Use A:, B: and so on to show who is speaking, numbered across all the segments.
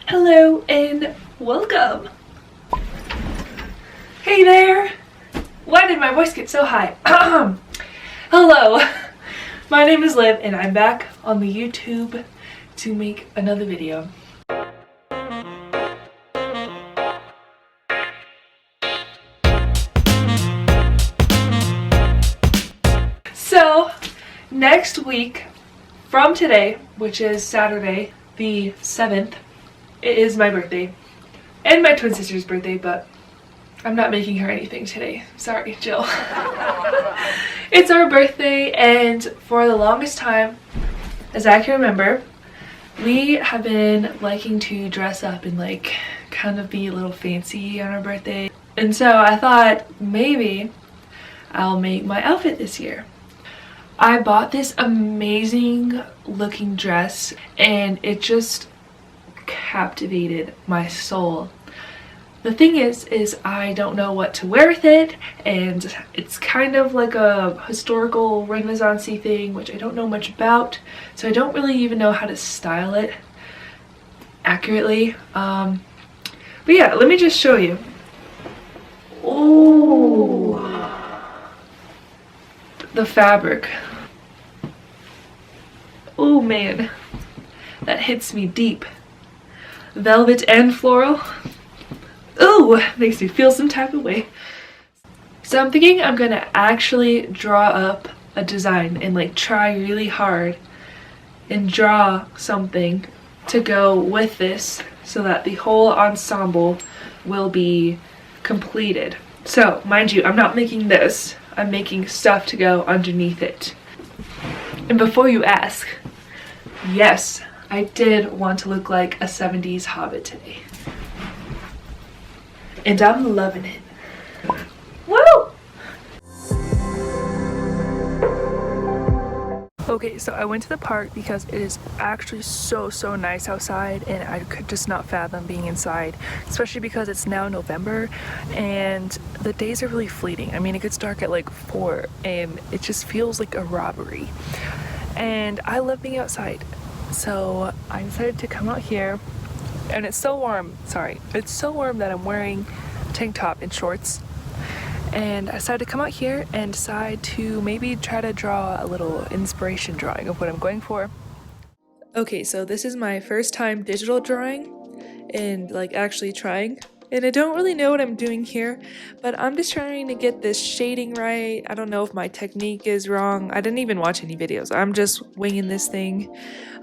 A: Hello and welcome. Hey there. Why did my voice get so high? Hello. My name is Liv and I'm back on the YouTube to make another video. So next week from today, which is Saturday the 7th, it is my birthday and my twin sister's birthday, but I'm not making her anything today. Sorry, Jill. It's our birthday, and for the longest time, as I can remember, we have been liking to dress up and like kind of be a little fancy on our birthday. And so I thought maybe I'll make my outfit this year. I bought this amazing looking dress and it just captivated my soul. The thing is I don't know what to wear with it, and it's kind of like a historical Renaissance-y thing, which I don't know much about, so I don't really even know how to style it accurately. But yeah, let me just show you. Oh, the fabric. Oh man, that hits me deep. Velvet and floral. Ooh, makes me feel some type of way. So I'm thinking I'm gonna actually draw up a design and like try really hard and draw something to go with this so that the whole ensemble will be completed. So mind you, I'm not making this, I'm making stuff to go underneath it. And before you ask, yes, I did want to look like a 70s hobbit today. And I'm loving it. Woo! Okay, so I went to the park because it is actually so nice outside, and I could just not fathom being inside, especially because it's now November and the days are really fleeting. I mean, it gets dark at like 4 and it just feels like a robbery. And I love being outside. So I decided to come out here, and it's so warm, it's so warm that I'm wearing a tank top and shorts. And I decided to come out here and decide to maybe try to draw a little inspiration drawing of what I'm going for. Okay, so this is my first time digital drawing and like actually trying. And I don't really know what I'm doing here, but I'm just trying to get this shading right. I don't know if my technique is wrong. I didn't even watch any videos. I'm just winging this thing.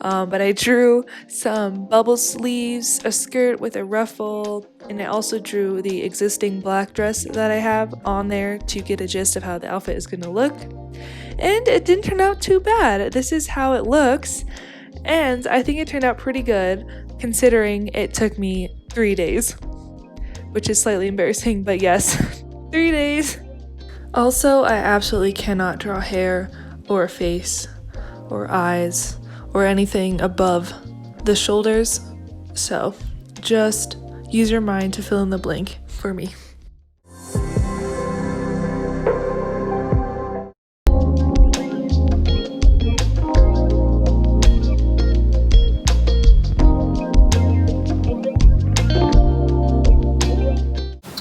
A: But I drew some bubble sleeves, a skirt with a ruffle, and I also drew the existing black dress that I have on there to get a gist of how the outfit is going to look. And it didn't turn out too bad. This is how it looks. And I think it turned out pretty good considering it took me 3 days. Which is slightly embarrassing, but yes, 3 days. Also, I absolutely cannot draw hair or a face or eyes or anything above the shoulders, so just use your mind to fill in the blank for me.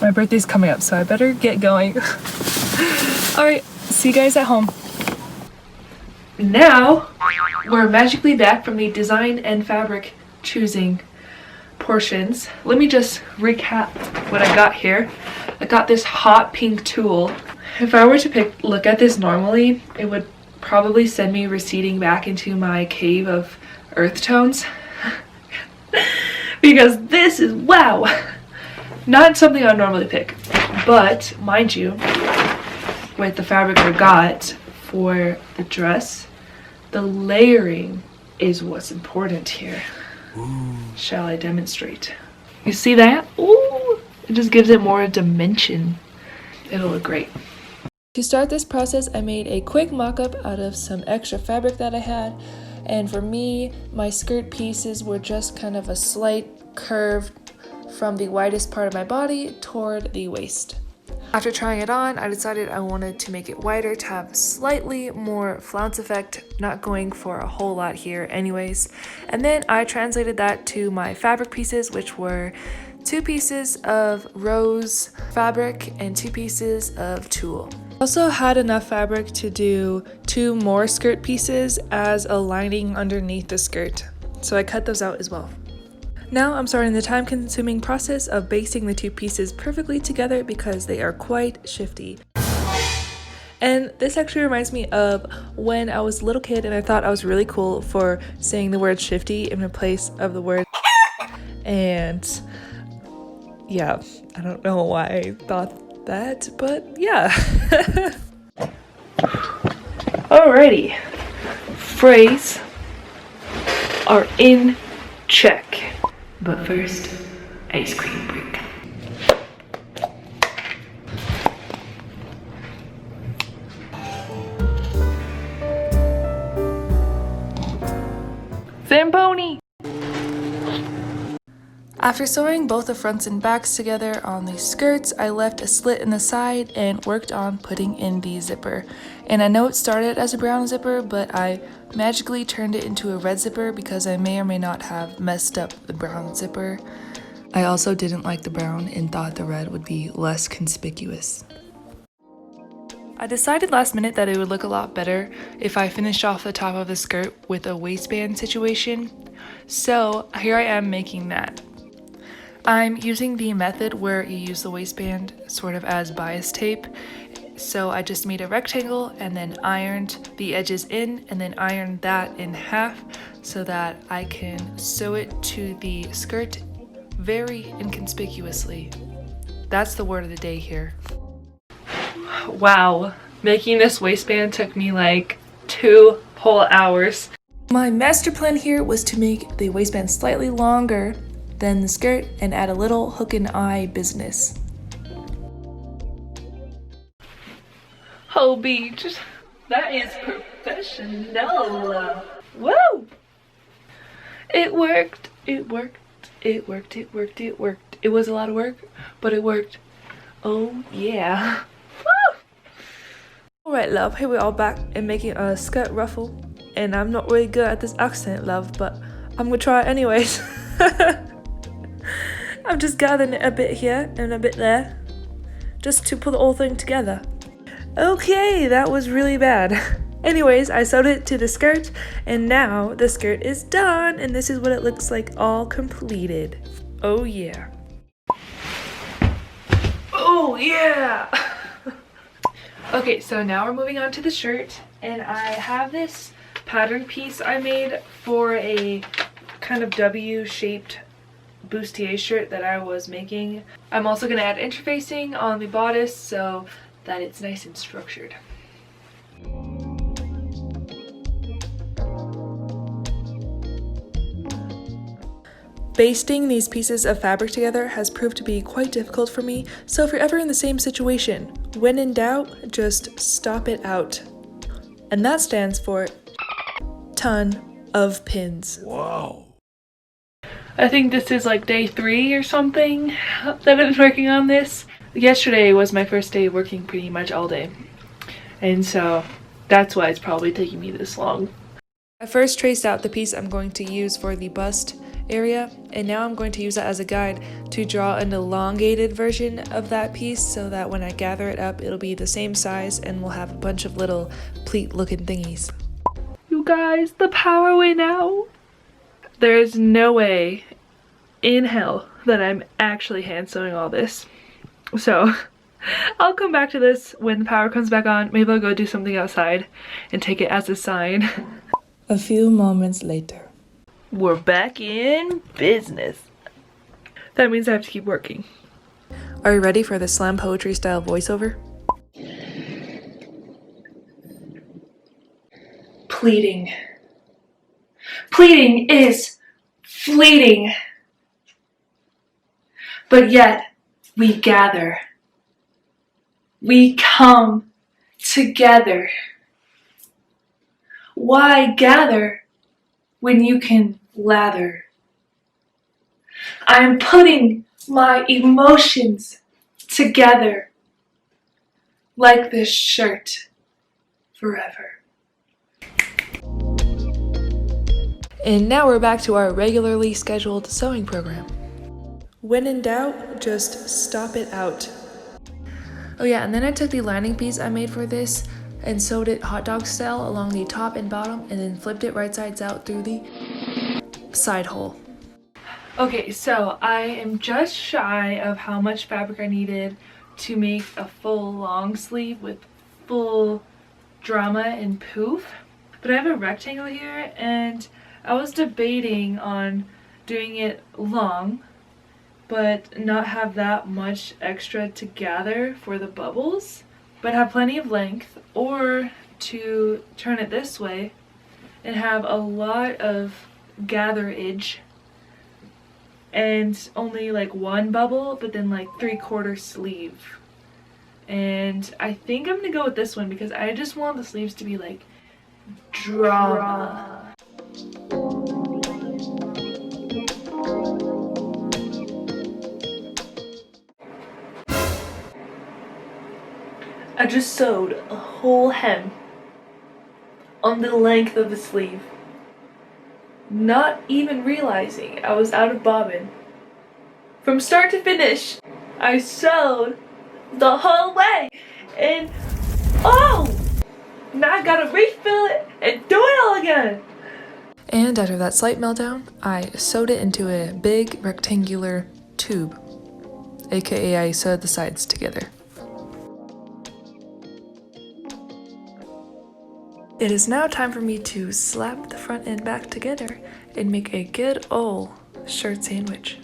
A: My birthday's coming up, so I better get going. Alright, see you guys at home. Now, we're magically back from the design and fabric choosing portions. Let me just recap what I got here. I got this hot pink tulle. If I were to look at this normally, it would probably send me receding back into my cave of earth tones. Because this is, wow! Not something I'd normally pick, but mind you, with the fabric I got for the dress, the layering is what's important here. Ooh. Shall I demonstrate? You see that? Ooh, it just gives it more dimension. It'll look great. To start this process, I made a quick mock-up out of some extra fabric that I had, and for me, my skirt pieces were just kind of a slight curve from the widest part of my body toward the waist. After trying it on, I decided I wanted to make it wider to have slightly more flounce effect, not going for a whole lot here anyways. And then I translated that to my fabric pieces, which were 2 pieces of rose fabric and 2 pieces of tulle. I also had enough fabric to do 2 more skirt pieces as a lining underneath the skirt, so I cut those out as well. Now I'm starting the time-consuming process of basting the 2 pieces perfectly together because they are quite shifty. And this actually reminds me of when I was a little kid and I thought I was really cool for saying the word shifty in place of the word and yeah, I don't know why I thought that, but yeah. Alrighty, phrase are in check. But first, ice cream break. Zamboni! After sewing both the fronts and backs together on these skirts, I left a slit in the side and worked on putting in the zipper. And I know it started as a brown zipper, but I magically turned it into a red zipper because I may or may not have messed up the brown zipper. I also didn't like the brown and thought the red would be less conspicuous. I decided last minute that it would look a lot better if I finished off the top of the skirt with a waistband situation. So here I am making that. I'm using the method where you use the waistband sort of as bias tape. So I just made a rectangle and then ironed the edges in and then ironed that in half so that I can sew it to the skirt very inconspicuously. That's the word of the day here. Wow, making this waistband took me like 2 whole hours. My master plan here was to make the waistband slightly longer than the skirt and add a little hook and eye business. Oh, beach, that is professional. Woo! It worked, it worked, it worked, it worked, it worked. It was a lot of work, but it worked. Oh yeah. Woo! Alright love, here we are back and making a skirt ruffle. And I'm not really good at this accent, love, but I'm gonna try it anyways. I'm just gathering it a bit here and a bit there, just to put the whole thing together. Okay, that was really bad. Anyways, I sewed it to the skirt, and now the skirt is done, and this is what it looks like all completed. Oh yeah. Oh yeah! Okay, so now we're moving on to the shirt, and I have this pattern piece I made for a kind of W-shaped bustier shirt that I was making. I'm also going to add interfacing on the bodice so that it's nice and structured. Basting these pieces of fabric together has proved to be quite difficult for me, so if you're ever in the same situation, when in doubt, just stop it out. And that stands for ton of pins. Wow. I think this is like day 3 or something that I've been working on this. Yesterday was my first day working pretty much all day, and so that's why it's probably taking me this long. I first traced out the piece I'm going to use for the bust area, and now I'm going to use that as a guide to draw an elongated version of that piece so that when I gather it up it'll be the same size and we'll have a bunch of little pleat looking thingies. You guys, the power went out. There's no way in hell that I'm actually hand sewing all this. So I'll come back to this when the power comes back on. Maybe I'll go do something outside and take it as a sign. A few moments later. We're back in business. That means I have to keep working. Are you ready for the slam poetry style voiceover? Pleading. Pleading is fleeting. But yet we gather. We come together. Why gather when you can lather? I'm putting my emotions together. like this shirt forever. And now we're back to our regularly scheduled sewing program. When in doubt, just stop it out. Oh yeah, and then I took the lining piece I made for this and sewed it hot dog style along the top and bottom, and then flipped it right sides out through the side hole. Okay, so I am just shy of how much fabric I needed to make a full long sleeve with full drama and poof. But I have a rectangle here, and I was debating on doing it long but not have that much extra to gather for the bubbles, but have plenty of length, or to turn it this way and have a lot of gatherage and only like one bubble, but then like 3/4 sleeve. And I think I'm gonna go with this one because I just want the sleeves to be like drama. I just sewed a whole hem on the length of the sleeve, not even realizing I was out of bobbin. From start to finish, I sewed the whole way, and oh! Now I gotta refill it and do it all again! And after that slight meltdown, I sewed it into a big rectangular tube, aka I sewed the sides together. It is now time for me to slap the front and back together and make a good old shirt sandwich.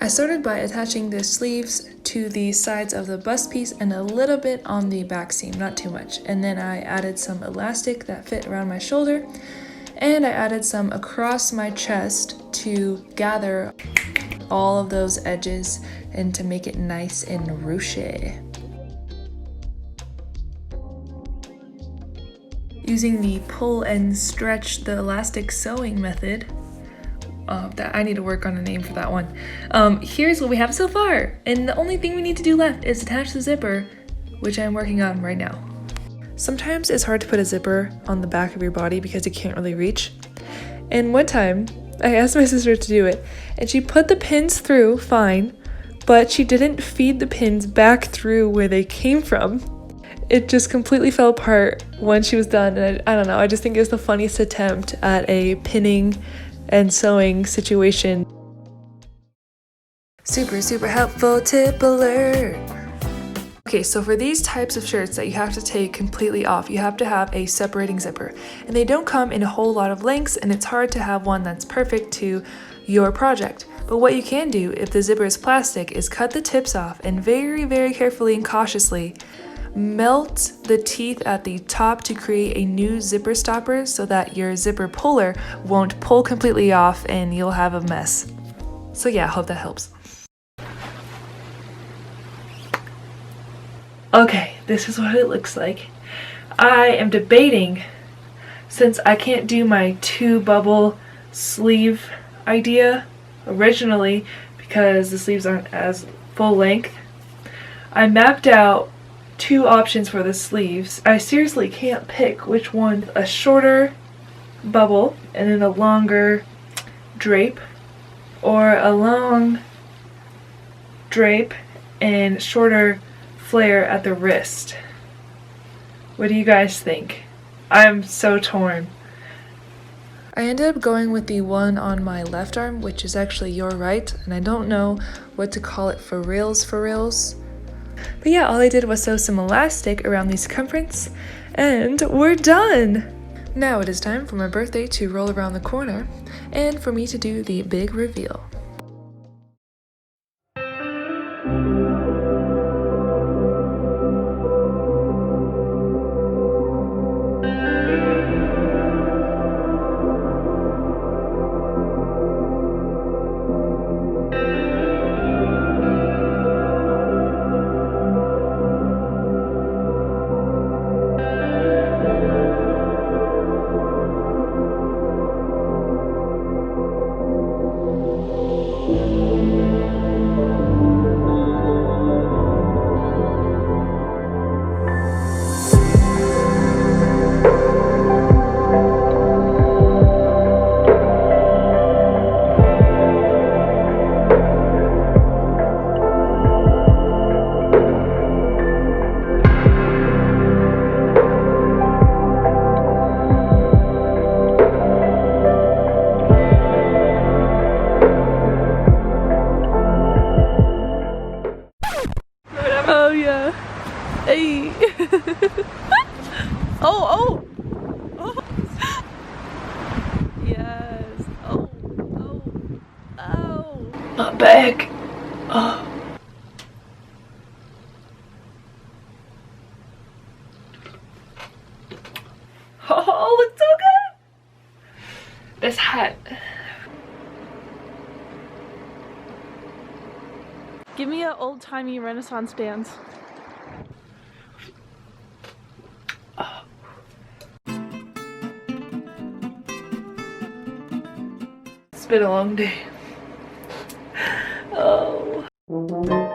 A: I started by attaching the sleeves to the sides of the bust piece and a little bit on the back seam, not too much. And then I added some elastic that fit around my shoulder, and I added some across my chest to gather all of those edges and to make it nice and ruchy. Using the pull and stretch the elastic sewing method, that I need to work on a name for that one. Here's what we have so far, and the only thing we need to do left is attach the zipper, which I'm working on right now. Sometimes it's hard to put a zipper on the back of your body because you can't really reach. And one time, I asked my sister to do it, and she put the pins through fine, but she didn't feed the pins back through where they came from. It just completely fell apart when she was done, and I don't know, I just think it was the funniest attempt at a pinning and sewing situation. Super helpful tip alert! Okay, so for these types of shirts that you have to take completely off, you have to have a separating zipper. And they don't come in a whole lot of lengths, and it's hard to have one that's perfect to your project. But what you can do if the zipper is plastic is cut the tips off and very carefully and cautiously melt the teeth at the top to create a new zipper stopper so that your zipper puller won't pull completely off and you'll have a mess. So yeah, I hope that helps. Okay, this is what it looks like. I am debating, since I can't do my 2-bubble sleeve idea originally because the sleeves aren't as full length, I mapped out 2 options for the sleeves. I seriously can't pick which one. A shorter bubble and then a longer drape, or a long drape and shorter flare at the wrist. What do you guys think? I'm so torn. I ended up going with the one on my left arm, which is actually your right, and I don't know what to call it for reals. But yeah, all I did was sew some elastic around the circumference, and we're done! Now it is time for my birthday to roll around the corner, and for me to do the big reveal. My back. Oh. Oh, looks so good. This hat.
B: Give me an old-timey Renaissance dance.
A: It's been a long day. Oh.